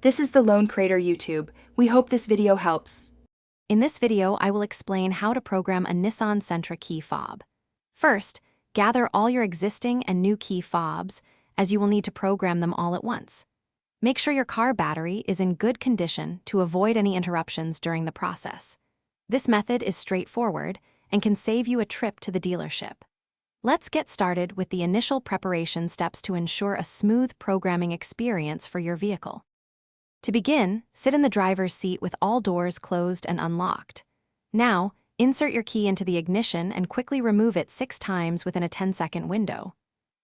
This is the Lone Crater YouTube. We hope this video helps. In this video, I will explain how to program a Nissan Sentra key fob. First, gather all your existing and new key fobs, as you will need to program them all at once. Make sure your car battery is in good condition to avoid any interruptions during the process. This method is straightforward and can save you a trip to the dealership. Let's get started with the initial preparation steps to ensure a smooth programming experience for your vehicle. To begin, sit in the driver's seat with all doors closed and unlocked. Now, insert your key into the ignition and quickly remove it 6 times within a 10-second window.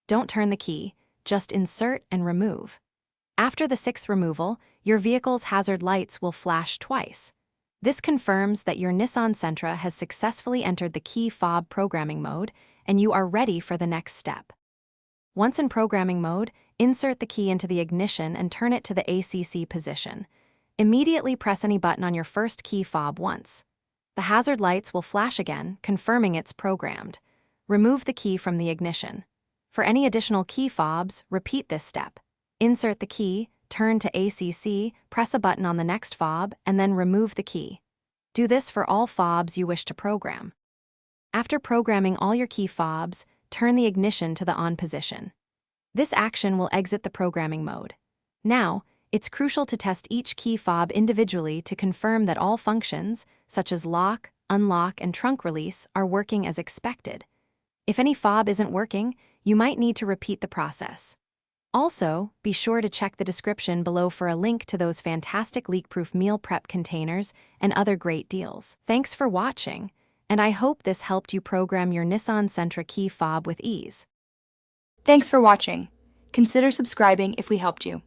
Don't turn the key, just insert and remove. After the 6th removal, your vehicle's hazard lights will flash twice. This confirms that your Nissan Sentra has successfully entered the key fob programming mode and you are ready for the next step. Once in programming mode, insert the key into the ignition and turn it to the ACC position. Immediately press any button on your first key fob once. The hazard lights will flash again, confirming it's programmed. Remove the key from the ignition. For any additional key fobs, repeat this step. Insert the key, turn to ACC, press a button on the next fob, and then remove the key. Do this for all fobs you wish to program. After programming all your key fobs, turn the ignition to the on position. This action will exit the programming mode. Now, it's crucial to test each key fob individually to confirm that all functions, such as lock, unlock, and trunk release, are working as expected. If any fob isn't working, you might need to repeat the process. Also, be sure to check the description below for a link to those fantastic leak-proof meal prep containers and other great deals. Thanks for watching, and I hope this helped you program your Nissan Sentra key fob with ease. Thanks for watching. Consider subscribing if we helped you.